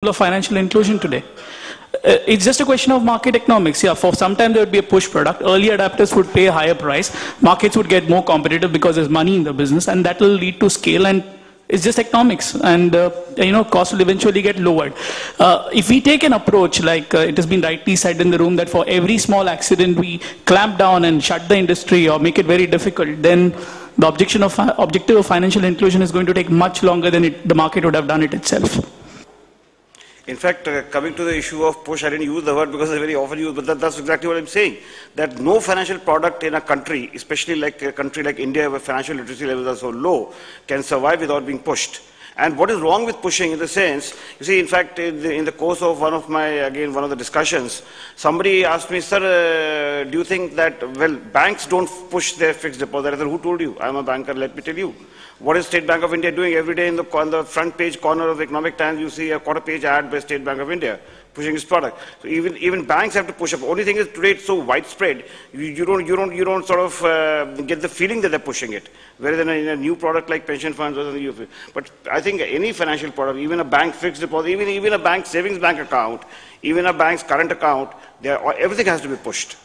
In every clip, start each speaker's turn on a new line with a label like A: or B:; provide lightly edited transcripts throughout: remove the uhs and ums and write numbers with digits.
A: of financial inclusion today. It's just a question of market economics. Yeah, for some time there would be a push product. Early adapters would pay a higher price. Markets would get more competitive because there's money in the business, and that will lead to scale. And it's just economics, and cost will eventually get lowered. If we take an approach like it has been rightly said in the room that for every small accident we clamp down and shut the industry or make it very difficult, then the objective of financial inclusion is going to take much longer than the market would have done it itself.
B: In fact, coming to the issue of push, I didn't use the word because it's very often used, but that's exactly what I'm saying. That no financial product in a country, especially like a country like India where financial literacy levels are so low, can survive without being pushed. And what is wrong with pushing in the sense, you see, in fact, in the course of one of the discussions, somebody asked me, sir, do you think that, well, banks don't push their fixed deposit? I said, who told you? I'm a banker, let me tell you. What is State Bank of India doing every day on the front page corner of the Economic Times? You see a quarter page ad by State Bank of India pushing its product. So even banks have to push up. Only thing is today it's so widespread. You don't sort of get the feeling that they're pushing it. Whereas in a new product like pension funds or something, but I think any financial product, even a bank fixed deposit, even a bank savings bank account, even a bank's current account, everything has to be pushed.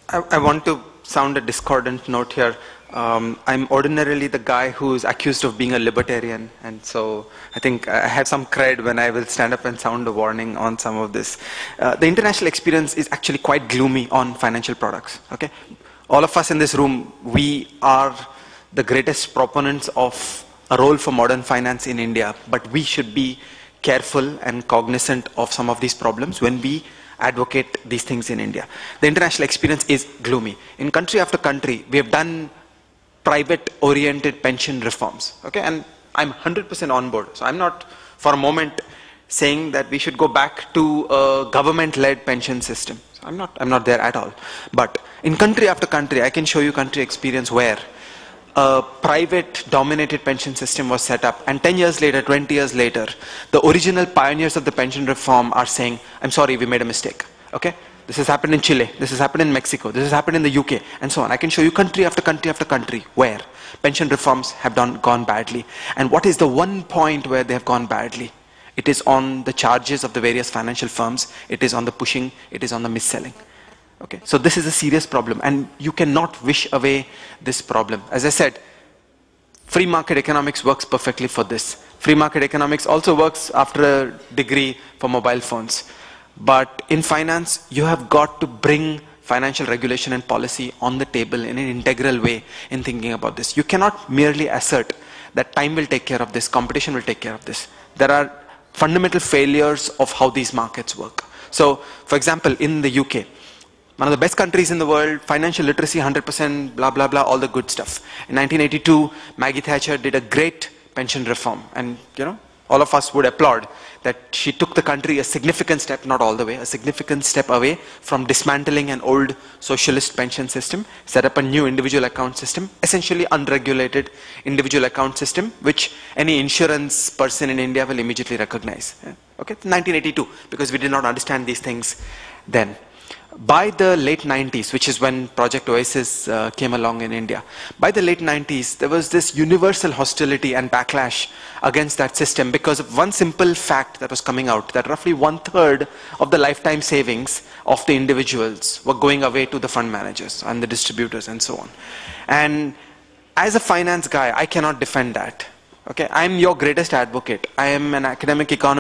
C: I want to sound a discordant note here. I'm ordinarily the guy who is accused of being a libertarian, and so I think I have some cred when I will stand up and sound a warning on some of this. The international experience is actually quite gloomy on financial products. Okay, all of us in this room, we are the greatest proponents of a role for modern finance in India, but we should be careful and cognizant of some of these problems when we advocate these things in India. The international experience is gloomy. In country after country, we have done private-oriented pension reforms, okay? And I'm 100% on board. So I'm not for a moment saying that we should go back to a government-led pension system. So I'm not there at all. But in country after country, I can show you country experience where a private-dominated pension system was set up, and 10 years later, 20 years later, the original pioneers of the pension reform are saying, I'm sorry, we made a mistake, okay? This has happened in Chile, this has happened in Mexico, this has happened in the UK, and so on. I can show you country after country after country where pension reforms have gone badly. And what is the one point where they have gone badly? It is on the charges of the various financial firms, it is on the pushing, it is on the mis-selling. Okay, so this is a serious problem, and you cannot wish away this problem. As I said, free market economics works perfectly for this. Free market economics also works after a degree for mobile phones. But in finance, you have got to bring financial regulation and policy on the table in an integral way in thinking about this. You cannot merely assert that time will take care of this, competition will take care of this. There are fundamental failures of how these markets work. So, for example, in the UK, one of the best countries in the world, financial literacy 100%, blah, blah, blah, all the good stuff. In 1982, Maggie Thatcher did a great pension reform, and all of us would applaud that she took the country a significant step, not all the way, a significant step away from dismantling an old socialist pension system, set up a new individual account system, essentially unregulated individual account system, which any insurance person in India will immediately recognize. Okay, 1982, because we did not understand these things then. By the late 90s, which is when Project Oasis came along in India, by the late 90s, there was this universal hostility and backlash against that system because of one simple fact that was coming out, that roughly 1/3 of the lifetime savings of the individuals were going away to the fund managers and the distributors and so on. And as a finance guy, I cannot defend that. Okay, I'm your greatest advocate. I am an academic economist.